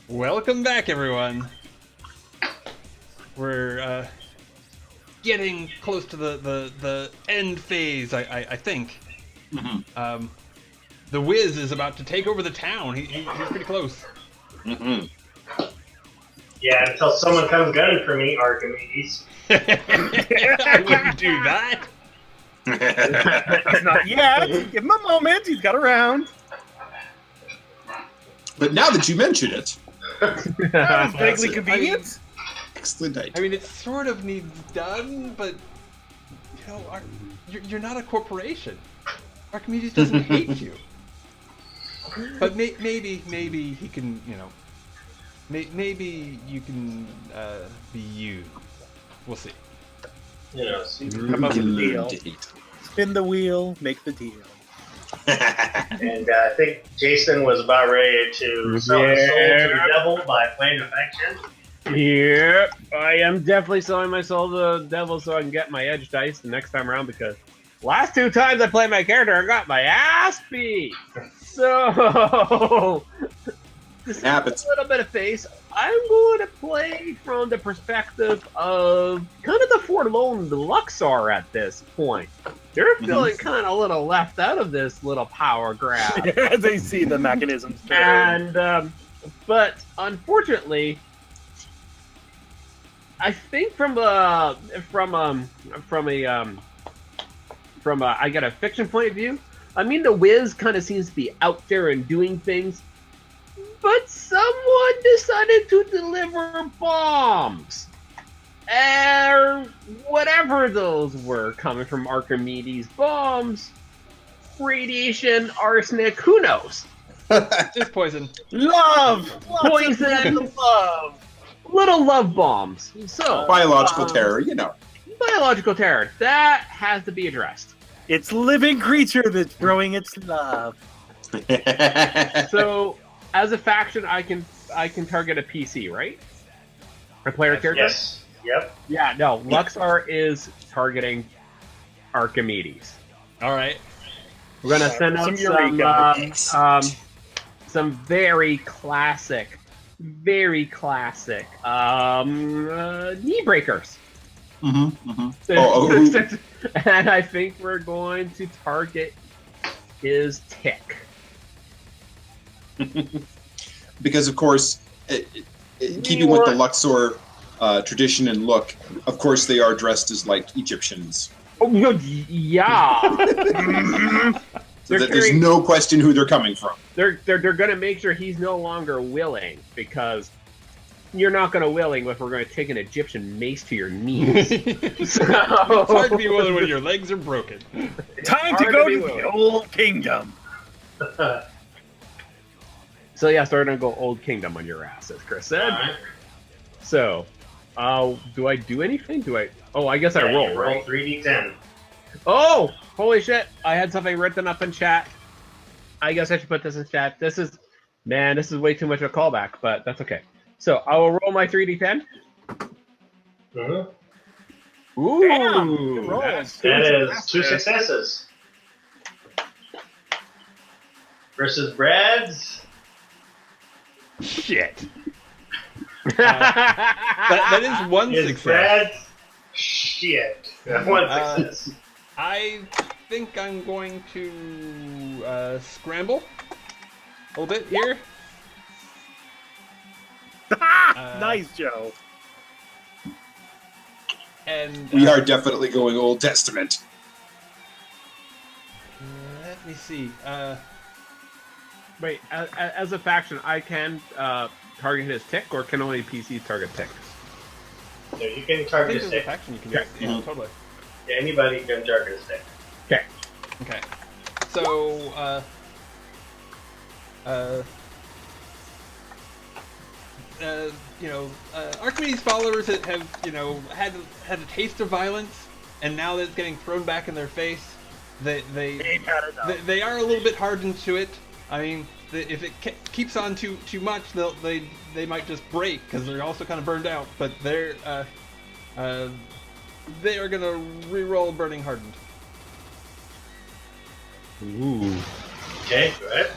Welcome back, everyone. We're getting close to the end phase, I think. Mm-hmm. The Wiz is about to take over the town. He's pretty close. Mm-hmm. Yeah, until someone comes gunning for me, Archimedes. I wouldn't do that. Not yet. Give him a moment. He's got around. But now that you mention it, That was vaguely it. convenient. excellent I mean, it sort of needs done, but you know, you're not a corporation. Archimedes doesn't hate you. But maybe he can, you know, maybe you can be you. We'll see. You know, Come up with a deal. Spin the wheel, make the deal. and I think Jason was about ready to sell his soul to the devil by playing affection. Yep, I am definitely selling my soul to the devil so I can get my edge dice the next time around, because last 2 times I played my character, I got my ass beat. So, this Happens. a little bit of face. I'm going to play from the perspective of kind of the forlorn Luxor at this point. They're feeling kind of a little left out of this little power grab. As they see the mechanisms turn. And but unfortunately, I think from a I got a fiction point of view. I mean, the Wiz kind of seems to be out there and doing things, but someone decided to deliver bombs, or whatever those were, coming from Archimedes. Bombs, radiation, arsenic, who knows? Just poison. Love! Poison. Love! Little love bombs. So Biological terror, you know. biological terror, that has to be addressed. It's living creature that's growing its love. So as a faction, I can target a PC, right? A player character. Yes. Yep. Yeah. No, Luxor is targeting Archimedes. All right. We're gonna send out Some Eureka. some very classic knee breakers. And I think we're going to target his tick. Because, of course, keeping with the Luxor tradition and look, of course they are dressed as, like, Egyptians. Oh, no, yeah. So that there's no question who they're coming from. They're going to make sure he's no longer willing, because you're not going to willing if we're going to take an Egyptian mace to your knees. It's hard to be willing when your legs are broken. Time to Hard go to be to the willing. old kingdom. So yeah, so we're going to go Old Kingdom on your ass, as Chris said. Alright. So, do I do anything? Oh, I guess I Yeah, roll, you right? 3d10. Oh, holy shit. I had something written up in chat. I guess I should put this in chat. This is way too much of a callback, but that's okay. So I will roll my 3d10. Mm-hmm. Ooh, Damn, good roll. that's That two is 2 successes. successes. Versus Brad's. Shit. That is one Is success. Brad's shit. One success. I think I'm going to scramble a little bit here. Nice, Joe. And We are definitely going Old Testament. let me see. Wait, as a faction, I can target his tick, or can only PCs target ticks? So you can I target think a as a stick. faction you can do it. Yeah, Mhm. totally. Yeah, anybody can target a stick. Okay. Okay. So, Archimedes' followers have had a taste of violence, and now that it's getting thrown back in their face, they Ain't had enough. they are a little bit hardened to it. I mean, if it keeps on too much, they might just break, because they're also kind of burned out. But they are gonna re-roll Burning Hardened. Ooh. Okay, go ahead.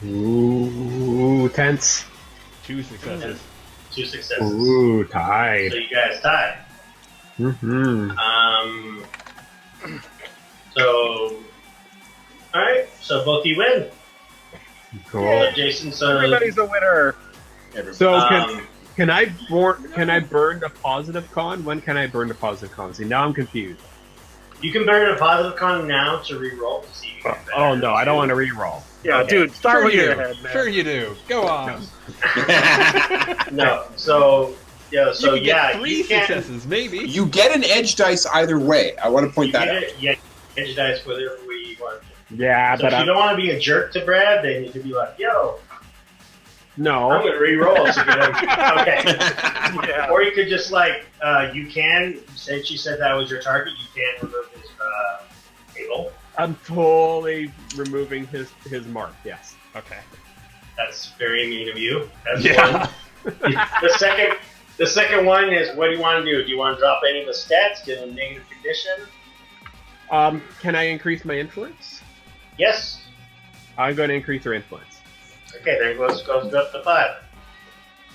Ooh, tense. 2 successes. 2 successes. Ooh, So tied. you guys tied. Mm-hmm. So, all right. So both you win. Cool. Jason. So Everybody's a winner. So um, can I burn the positive con? When can I burn the positive con? See, now I'm confused. you can burn a positive con now to re-roll to see if you get better. Oh no, I don't want to re-roll. Yeah, Okay. dude, start Sure with you your do. head, man. Sure you do. Go on. No. So yeah. So you can yeah, get 3 you can. successes, maybe. You get an edge dice either way. I want to point You that get out. it. Yeah. Edge dice whatever way you want. Yeah, So but if you don't want to be a jerk to Brad, then you can be like, "Yo, I'm no. gonna re-roll." So get okay. Yeah. Or you could just like you can. Since you said that was your target, you can remove his table. I'm totally removing his mark. Yes. Okay. That's very mean of you. That's Yeah. one. The second one is, what do you want to do? Do you want to drop any of the stats? Give them negative condition? Can I increase my influence? Yes. I'm going to increase her influence. Okay, then it goes up to 5.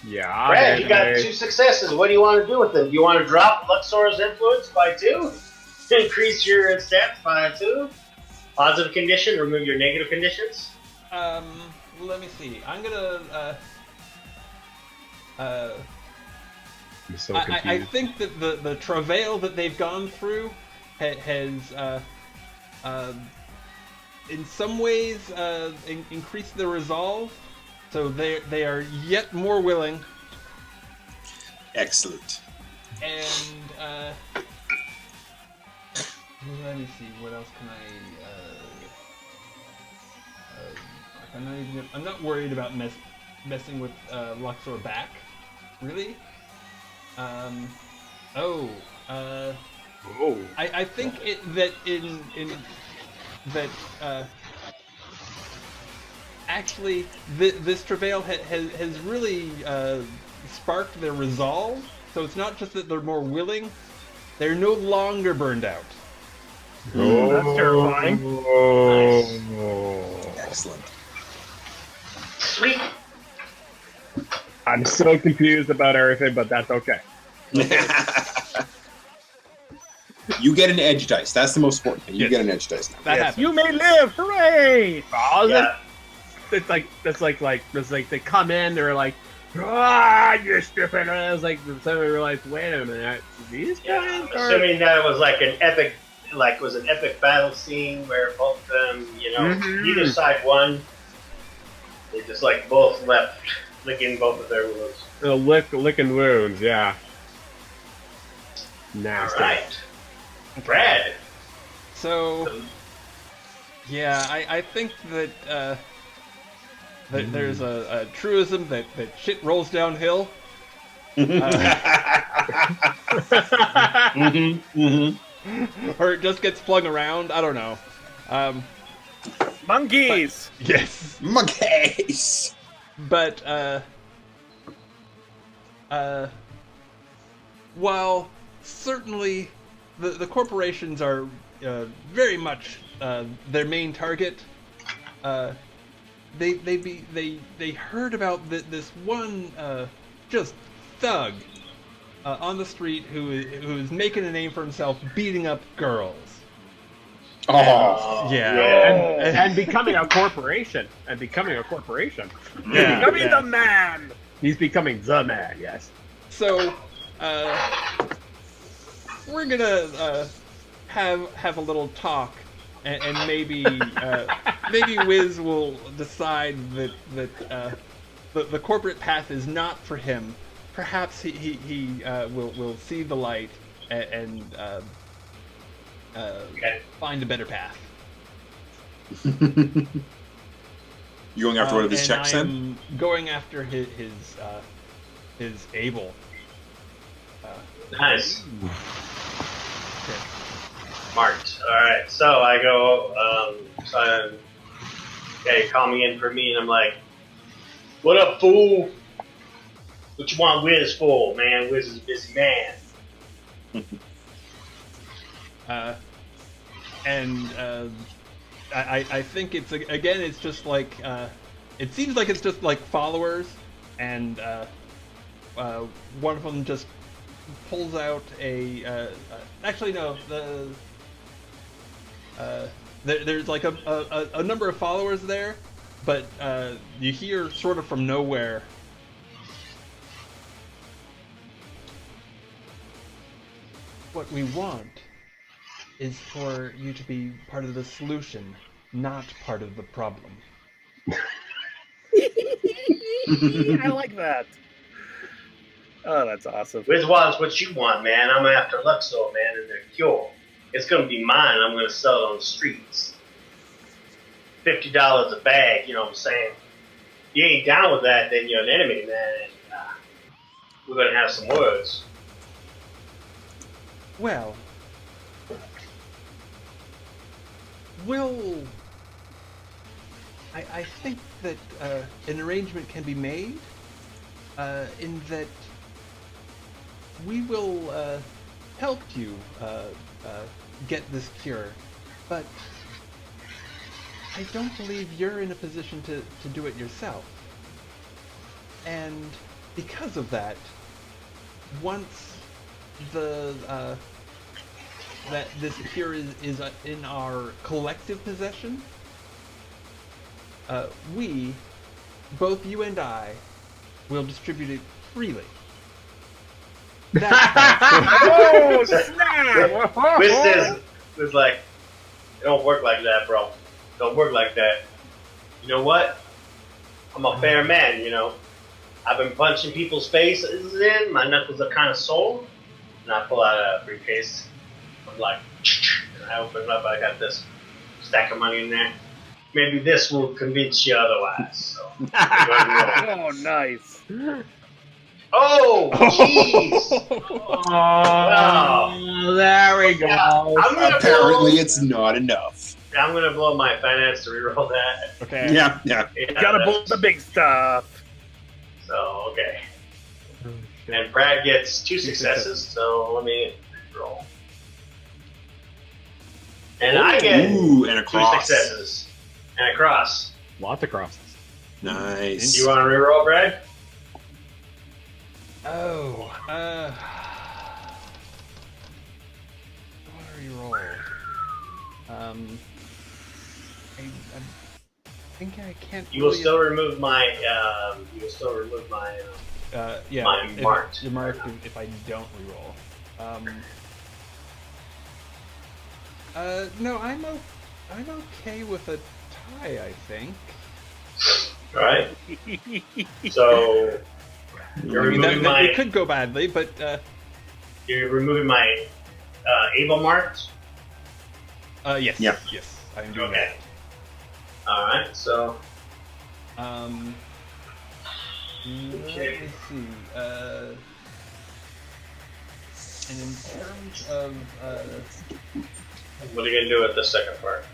Yeah. Brad, you got then 2 successes. What do you want to do with them? Do you want to drop Luxor's influence by 2? Increase your stats by 2? Positive condition, remove your negative conditions? Let me see. I'm gonna. I'm so I confused. think that the travail that they've gone through has, in some ways, increased their resolve. So they are yet more willing. Excellent. And let me see. What else can I? I'm not worried about messing with Luxor back. Really? Oh. I think actually this travail has really sparked their resolve. So it's not just that they're more willing; they're no longer burned out. That's terrifying. Excellent. Sweet. I'm so confused about everything, but that's okay. You get an edge dice. That's the most important thing. You Yes. get an edge dice now. That Yes, happens. you may live! Hooray! Yeah. It's like they come in, they're like, you're stupid. And I was like, suddenly realized, wait a minute, these Yeah, guys I'm are. assuming that it was like an epic battle scene where both of them, Mhm. either side won. They just like both left licking both of their wounds. Licking wounds, yeah. All Nasty. right, Brad. So, yeah, I think that there's a truism that shit rolls downhill. Or it just gets flung around. I don't know. Monkeys! Yes. Monkeys. But while certainly the corporations are very much their main target, they heard about this one just thug on the street who is making a name for himself beating up girls. Oh. Yeah. And becoming a corporation. Yeah. Becoming the man! He's becoming the man, yes. So, we're gonna have a little talk, and maybe maybe Wiz will decide that the corporate path is not for him. Perhaps he will see the light and find a better path. You going after one of his And checks then? I'm going after his able. Nice. Marked. All right. So I go. Okay, call me in for me, and I'm like, "What up, fool? What you want Wiz for, man? Wiz is a busy man." I think it's again. It's just like it seems like it's just like followers, and one of them just pulls out a. Actually, no. There's like a number of followers there, but you hear sort of from nowhere. What we want is for you to be part of the solution, not part of the problem. I like that. Oh, that's awesome. Wizwad's what you want, man. I'm after Luxor, man, and their cure. It's gonna be mine. I'm gonna sell it on the streets. $50 a bag, you know what I'm saying? If you ain't down with that, then you're an enemy, man. And, we're gonna have some words. Well, I think that an arrangement can be made in that we will help you get this cure, but I don't believe you're in a position to do it yourself. And because of that, once that this cure is in our collective possession, we, both you and I, will distribute it freely. Oh, snap! Wiz was like, it don't work like that, bro. Don't work like that. You know what? I'm a fair man, you know. I've been punching people's faces in. My knuckles are kind of sore. And I pull out a briefcase. I'm like, and I open it up. I got this stack of money in there. Maybe this will convince you otherwise. So, Oh, nice. oh, jeez. Oh, there we go. I'm gonna Apparently, it's not enough. I'm gonna blow my finance to reroll that. Okay. Yeah. Gotta pull the big stuff. So okay. And Brad gets 2 successes, so let me roll. And I get Ooh, and a 2 cross. successes. And a cross. Lots of crosses. Nice. Do you want to reroll, Brad? Oh, what do you roll? I think I can't. You will really- still remove my. Yeah. mine if- marked. You're marked if I don't reroll. No, I'm okay with a tie. I think. All right. So you're I mean, removing my. it could go badly, but You're removing my able marks. yes. Yeah. Yes, I'm doing Okay. All right. So that. Let Okay. me see. And in terms of what are you gonna do with the second part?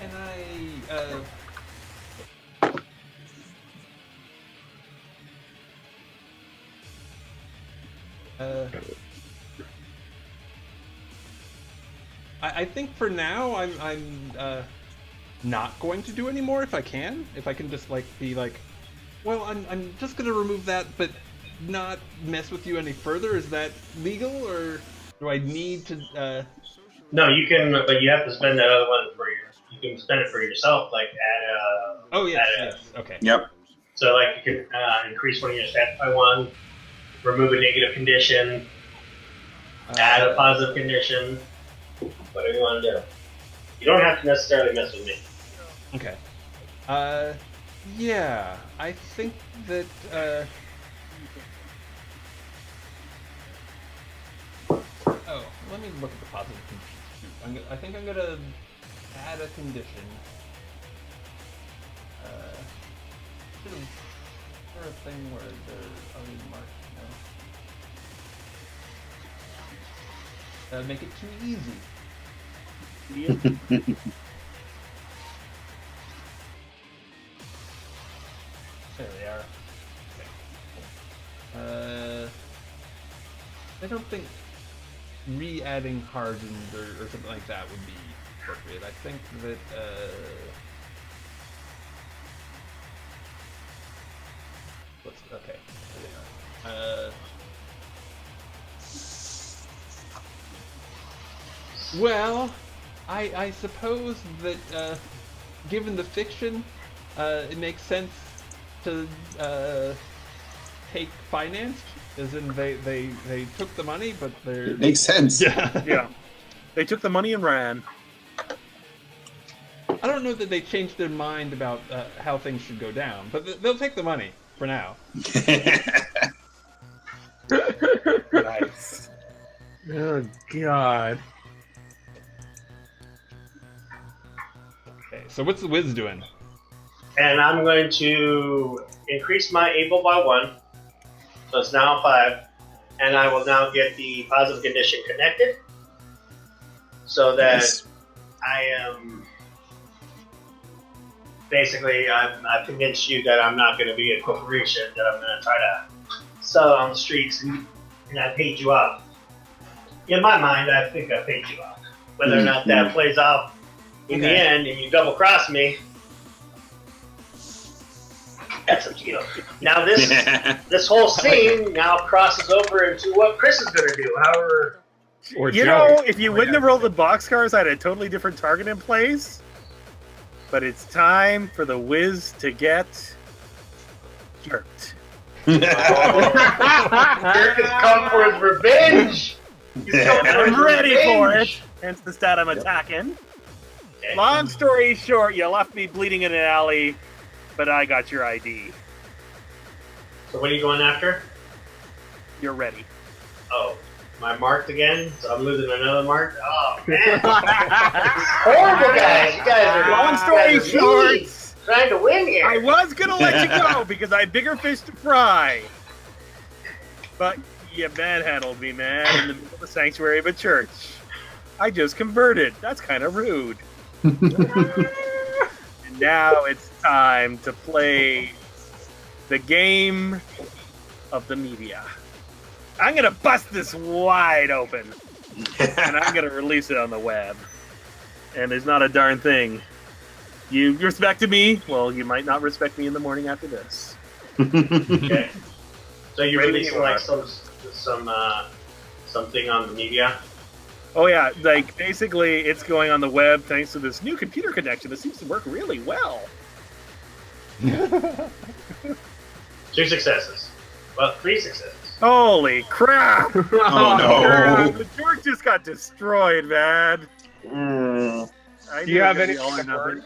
and I think for now I'm not going to do anymore if I can. If I can just like be like, well, I'm just gonna remove that, but not mess with you any further. Is that legal, or do I need to? No, you can, but you have to spend that other one for your. You can spend it for yourself, like at Oh yes, at, yes, okay. Yep. So like you can increase one of your stats by 1, remove a negative condition, add a positive condition, whatever you want to do. You don't have to necessarily mess with me. Okay. Yeah, I think that, oh, let me look at the positive conditions. I think I'm gonna add a condition. Is there a thing where they're already marked? No. Make it too easy. There they are. Okay. I don't think re-adding hardened or something like that would be appropriate. I think that okay. Well, I suppose that given the fiction, it makes sense to take financed, as in they took the money, but they're It makes sense. Yeah. They took the money and ran. I don't know that they changed their mind about how things should go down, but they'll take the money for now. Nice. Oh God. Okay, so what's the Wiz doing? And I'm going to increase my able by 1. So it's now 5. And I will now get the positive condition connected. So that Yes. I am... Basically, I've convinced you that I'm not going to be a corporation, that I'm going to try to sell it on the streets, and I paid you off. In my mind, I think I paid you off. Whether or not that plays out in the end and you double cross me, that's up to you. Now this whole scene now crosses over into what Chris is going to do. However, Or You Joe. know, if you wouldn't have rolled the boxcars, I had a totally different target in place. But it's time for the Wiz to get jerked. Dirk has come for his revenge. He's coming And for his I'm ready for it. revenge. Hence the stat I'm attacking. Okay. Long story short, you left me bleeding in an alley, but I got your ID. So what are you going after? You're ready. Oh, am I marked again? So I'm losing another mark? Oh, man. Horrible, guys. You guys are Long story you guys are short, mean. Trying to win here. I was gonna let you go because I had bigger fish to fry. But you manhandled me, man, in the middle of the sanctuary of a church. I just converted. That's kind of rude. And now it's time to play the game of the media. I'm gonna bust this wide open, and I'm gonna release it on the web. And there's not a darn thing. You respected me. Well, you might not respect me in the morning after this. Okay. So you're Ready releasing you like are. something on the media? Oh yeah, like basically it's going on the web thanks to this new computer connection that seems to work really well. 2 successes. Well, 3 successes. Holy crap! Oh no. The Jork just got destroyed, man. I Do you knew have it would any be all or nothing. Do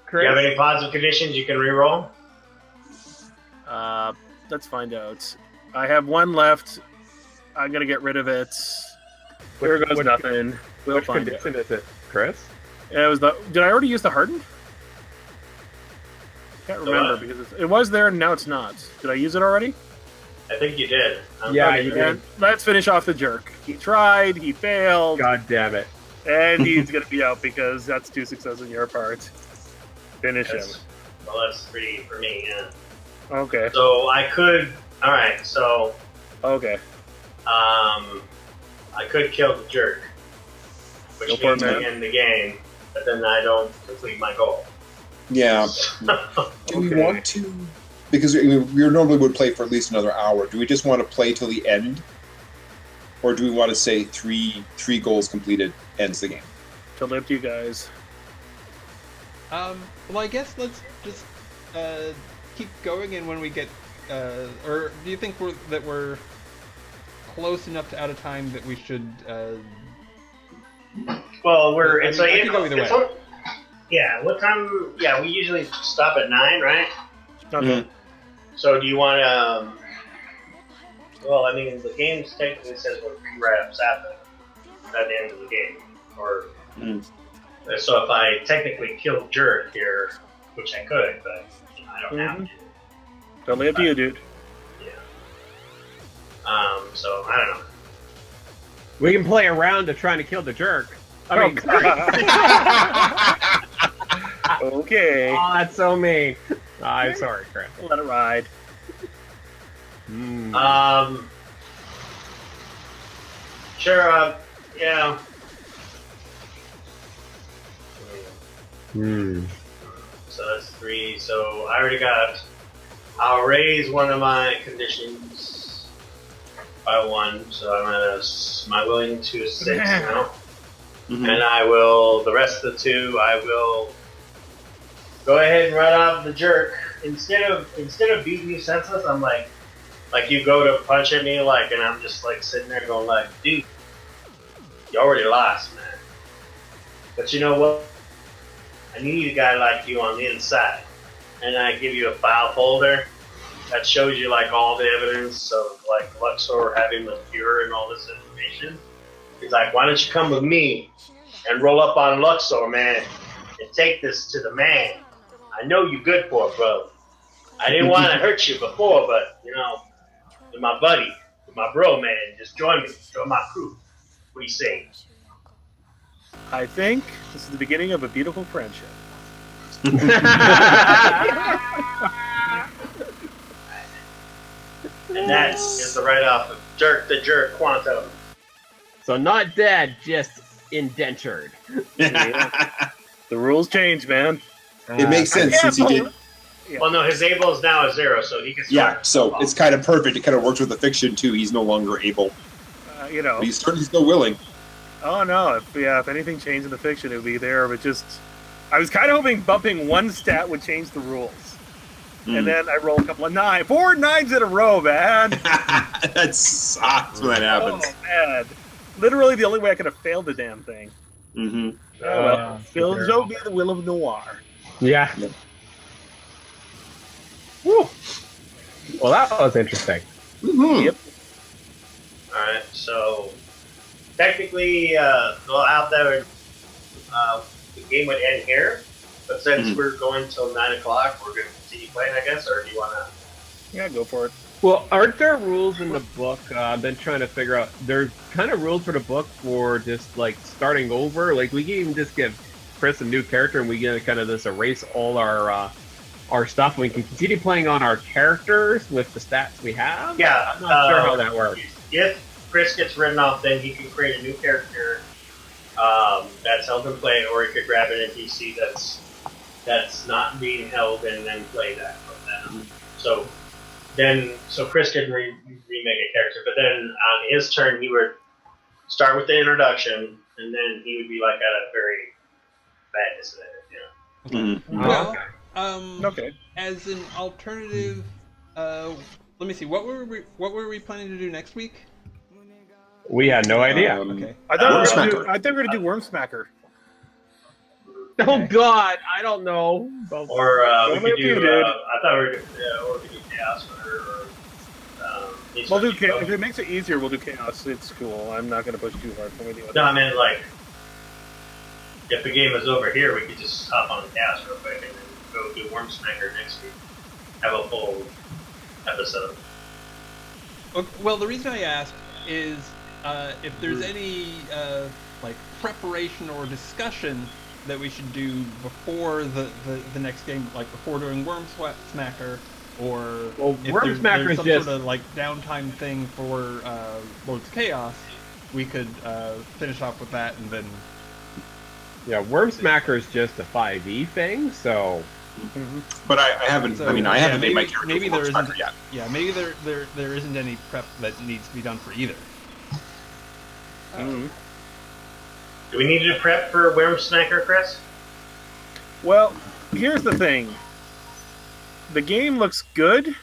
Chris? you have any positive conditions you can reroll? Let's find out. I have one left. I'm gonna get rid of it. There goes which- nothing. We'll Which find it. condition is it, Chris? It was the. Did I already use the hardened? Can't The remember what? because it was there and now it's not. Did I use it already? I think you did. I'm Yeah, pretty you sure. did. And let's finish off the jerk. He tried. He failed. God damn it. And he's gonna be out because that's 2 successes on your part. Finish him. Well, that's 3 for me, yeah. Okay. So I could. Alright, so Okay. I could kill the jerk, which Go for it, means I man. end the game, but then I don't complete my goal. Yeah. Do we Okay. want to? Because we normally would play for at least another hour. Do we just want to play till the end, or do we want to say three goals completed ends the game? Totally up to you guys. Well, I guess let's just keep going, and when we get, or do you think we're close enough to out of time that we should? Well, it's I like can go either way. Yeah, what time? Yeah, we usually stop at 9, right? Okay. Mhm. So do you want to? Well, I mean, the game technically says what re-wraps happen at the end of the game, or so if I technically kill Jerk here, which I could, but I don't have to. Totally up to you, dude. So I don't know. We can play around to trying to kill the jerk. I mean, Okay. oh, that's so mean. I'm sorry, Chris. Let it ride. Mm. Sure. Yeah. So that's 3. So I already got. I'll raise one of my conditions by 1. So I'm at my willing to is 6 now. Mhm. And I will, the rest of the 2, I will go ahead and run off the jerk. Instead of beating you senseless, I'm like you go to punch at me, like, and I'm just like sitting there going like, dude, you already lost, man. But you know what? I need a guy like you on the inside. And I give you a file folder that shows you like all the evidence of like Luxor having the cure and all this information. He's like, why don't you come with me and roll up on Luxor, man, and take this to the man. I know you good for it, bro. I didn't want to hurt you before, but, you know, you're my buddy, you're my bro, man. Just join me. Join my crew. What do you say? I think this is the beginning of a beautiful friendship. And that is the write-off of Jerk the Jerk Quantum. So not dead, just indentured. The rules change, man. It makes sense since he did. Yeah. Well, no, his able is now a 0, so he can Yeah, start. so it's kind of perfect. It kind of works with the fiction too. He's no longer able, You know. but he's certainly still willing. Oh no! If anything changed in the fiction, it would be there. But just, I was kind of hoping bumping one stat would change the rules, and then I roll a couple of 4 9s in a row, man. That sucks when that happens. Oh man! Literally, the only way I could have failed the damn thing. Mm-hmm. Oh well, Phil Joe be the will of Noir. Yeah. Yep. Woo. Well, that was interesting. Mm-hmm. Yep. Alright, so technically, well, out there, the game would end here, but since we're going till 9 o'clock, we're going to continue playing, I guess, or do you want to? Yeah, go for it. Well, aren't there rules in the book? I've been trying to figure out. There's kind of rules for the book for just like starting over. Like we can even just give Chris a new character, and we can kind of just erase all our stuff. And we can continue playing on our characters with the stats we have. Yeah, I'm not sure how that works. If Chris gets written off, then he can create a new character that's held in play, or he could grab an NPC that's not being held and then play that from them. So Chris can remake a character, but then on his turn he would start with the introduction, and then he would be like at a very bad disadvantage, you know. Mm-hmm. Well, Okay. as an alternative, let me see. What were we planning to do next week? We had no idea. Okay. I thought Worm we were going to do Worm Smacker. Oh God, I don't know. Or we Well, could maybe you do. did. I thought we could. Or we could do Chaos Runner. We'll do chaos. If it makes it easier, we'll do chaos. It's cool. I'm not going to push too hard for me. No, I mean like, if the game is over here, we could just hop on the Chaos real quick and then go do Worm Smacker next week. Have a full episode. Well, the reason I ask is if there's any like preparation or discussion that we should do before the next game, like before doing Worm Smacker, or Well, if Worm there's Smacker's some just sort of like downtime thing for Lords of Chaos, we could finish off with that and then. yeah. Worm Smacker is just a 5e thing, so But I haven't. So, I mean, I haven't maybe, made my character maybe for there Worm isn't. Smacker yet. Yeah, maybe there isn't any prep that needs to be done for either. Do we need to prep for Worm Smacker, Chris? Well, here's the thing. The game looks good.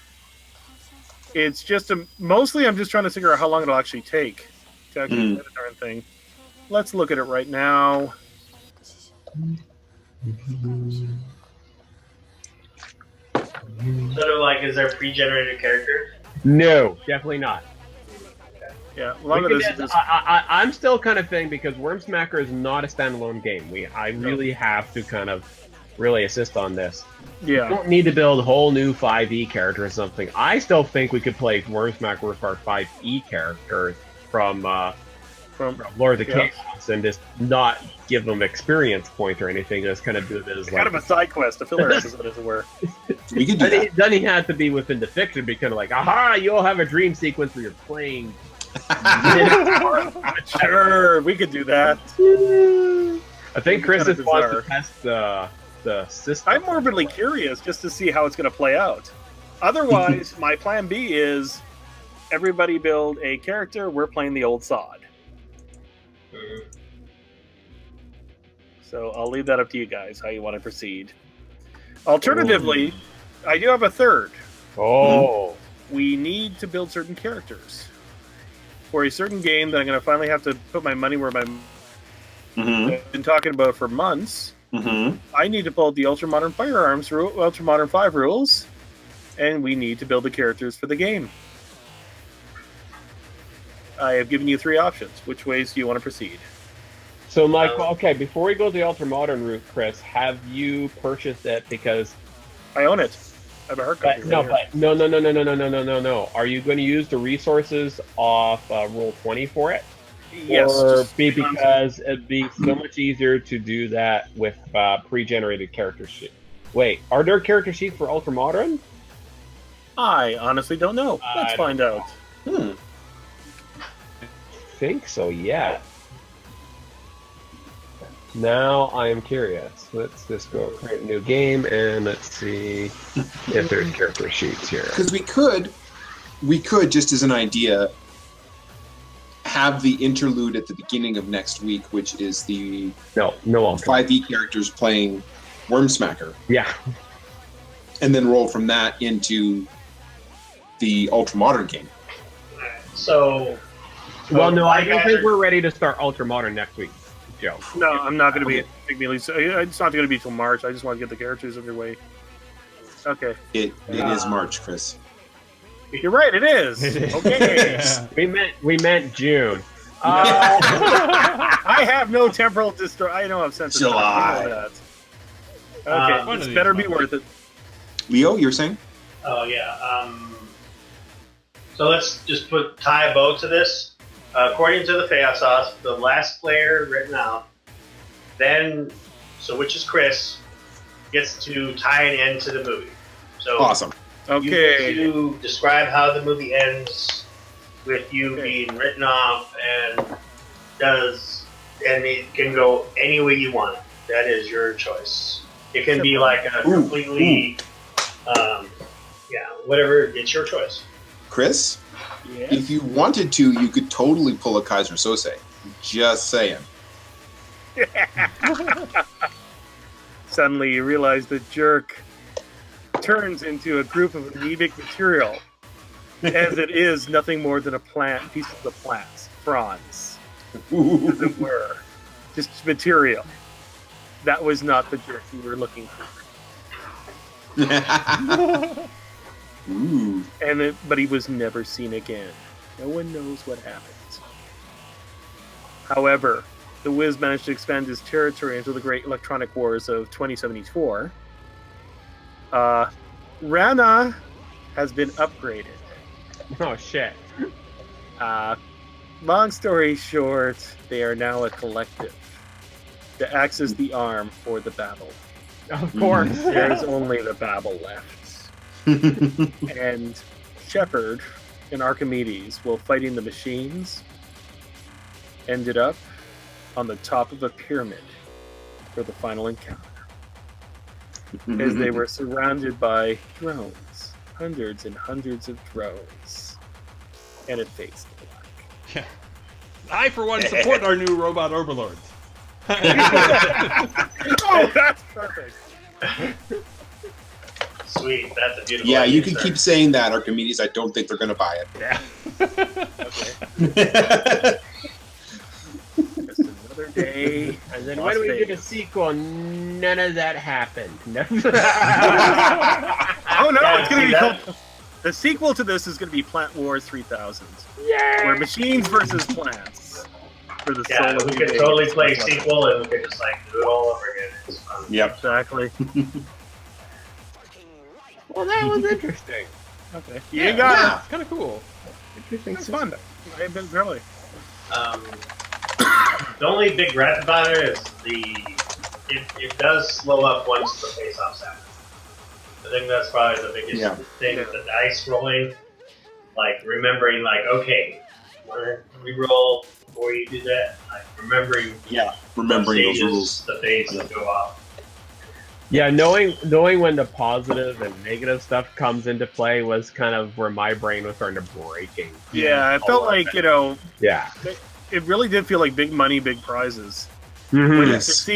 It's just mostly I'm just trying to figure out how long it'll actually take to actually play the darn thing. Let's look at it right now. Sort of like, is there pre-generated characters? no, definitely not. Yeah, a lot We of could this is just- just I'm still kind of thinking because Worm Smacker is not a standalone game. I really have to kind of really assist on this. We yeah. don't need to build a whole new 5e character or something. I still think we could play Worm Smacker with our 5e characters from Lord of the Yeah. Chaos and just not give them experience points or anything. Just kind of do it as Kind of a side quest, a filler episode, as it were. We could do that. Then he had to be within the fiction, be kind of like, aha, you'll have a dream sequence where you're playing Sure, we could do that. I think Chris Kinda just wants to bizarre. test the system. I'm morbidly curious just to see how it's going to play out. Otherwise, my plan B is everybody build a character. We're playing the old sod. Mhm. So I'll leave that up to you guys how you want to proceed. Alternatively, I do have a third. Oh. We need to build certain characters for a certain game that I'm going to finally have to put my money where my I've been talking about for months. I need to pull out the Ultramodern Firearms Ultramodern 5 rules, and we need to build the characters for the game. I have given you 3 options. Which ways do you want to proceed? So, Michael, okay, before we go the Ultramodern route, Chris, have you purchased it? Because I own it. I have a hard copy. no. right Are you going to use the resources off Roll 20 for it? here. Yes. Or just- because it'd be so much easier to do that with pre-generated character sheet. Wait, are there character sheets for Ultramodern? I honestly don't know. Let's I find out. I think so, yeah. Now I am curious. Let's just go create a new game and let's see if there's character sheets here. Because we could just as an idea, have the interlude at the beginning of next week, which is the No Ultramodern. 5e characters playing Wormsmacker, Yeah. and then roll from that into the Ultramodern game. So, Well, no, I like don't think I- we're ready to start Ultramodern next week, Joe. No, I'm not going to be. It's not going to be till March. I just want to get the characters underway. Okay. It is March, Chris. You're right, it is. Okay. We meant June. I have no temporal destroy. I don't have sense of time. July. You know that. Okay, One of this these better be months. worth it. Leo, you're saying? oh yeah. So let's just tie a bow to this. According to the Chaos Sauce, the last player written out, then, which is Chris, gets to tie an end to the movie. So Awesome. Okay. you get to describe how the movie ends with you being written off, and it can go any way you want. That is your choice. It can be like a completely, whatever. It's your choice. Chris, Yes. if you wanted to, you could totally pull a Kaiser Sose. Just saying. Suddenly you realize the jerk turns into a group of anemic material, as it is nothing more than a piece of the plants, fronds, as it were. Just material. That was not the jerk you were looking for. Ooh. But he was never seen again. No one knows what happened. However, the Wiz managed to expand his territory into the Great Electronic Wars of 2074. Rana has been upgraded. Oh shit. Long story short, they are now a collective that acts as the arm for the battle. Of course. There's only the Babel left. And Shepard and Archimedes, while fighting the machines, ended up on the top of a pyramid for the final encounter, as they were surrounded by drones, hundreds and hundreds of drones, and it faced black. Yeah. I, for one, support our new robot overlords. Oh, that's perfect. Sweet. That's a beautiful. Yeah, idea, you can sir. keep saying that, Archimedes. I don't think they're going to buy Yeah. Okay. it. Just another day. And then Las when we did a Vegas. sequel, none of that happened. Oh no, Yeah, it's going to see be that? called. The sequel to this is going to be Plant Wars 3000, Yay! where machines versus plants for the Yeah, soul of we the could game. totally play sequel, and we could just do it all over again. It's fun. Yep. Exactly. Well, that was interesting. Okay. You got Yeah. It's kind of cool. Interesting. it. It's fun. I've been really. The only big gripe about it is it does slow up once the face-offs happen. I think that's probably the biggest Yeah. thing with the dice rolling. Like remembering, okay, reroll before you do that. Like remembering remembering those stages, rules. the phases go off. Yeah, knowing when the positive and negative stuff comes into play was kind of where my brain was starting to breaking. Yeah, I felt like, Yeah. it really did feel like big money, big prizes. Mhm. When Yes.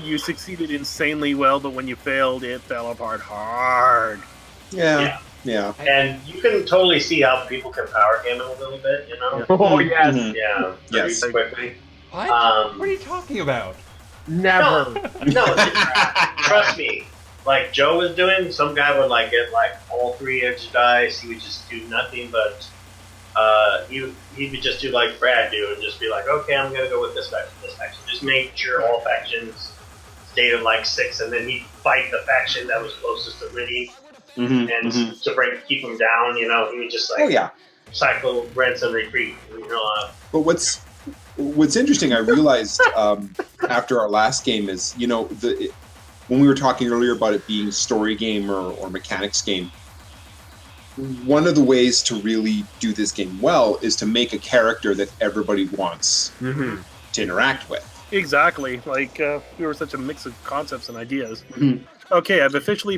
you succeeded insanely well, but when you failed, it fell apart hard. Yeah. And you can totally see how people can power game it a little bit, you know? Oh yes, Mhm. Yeah, Yes. pretty quickly. What? Um, What are you talking about? never. No, trust me. Like Joe was doing, some guy would like get like all 3 edge dice. He would just do nothing but he would just do like Brad do and just be like, okay, I'm gonna go with this faction, this faction. Just make sure all factions stayed at like 6, and then he'd fight the faction that was closest to winning, Mhm, and mhm. to keep him down. You know, he would just like Oh yeah. cycle rents and retreat. You know, But what's interesting, I realized after our last game is, when we were talking earlier about it being story game or mechanics game, one of the ways to really do this game well is to make a character that everybody wants Mhm. to interact with. Exactly. Like, we were such a mix of concepts and ideas. Mhm. Okay, I've officially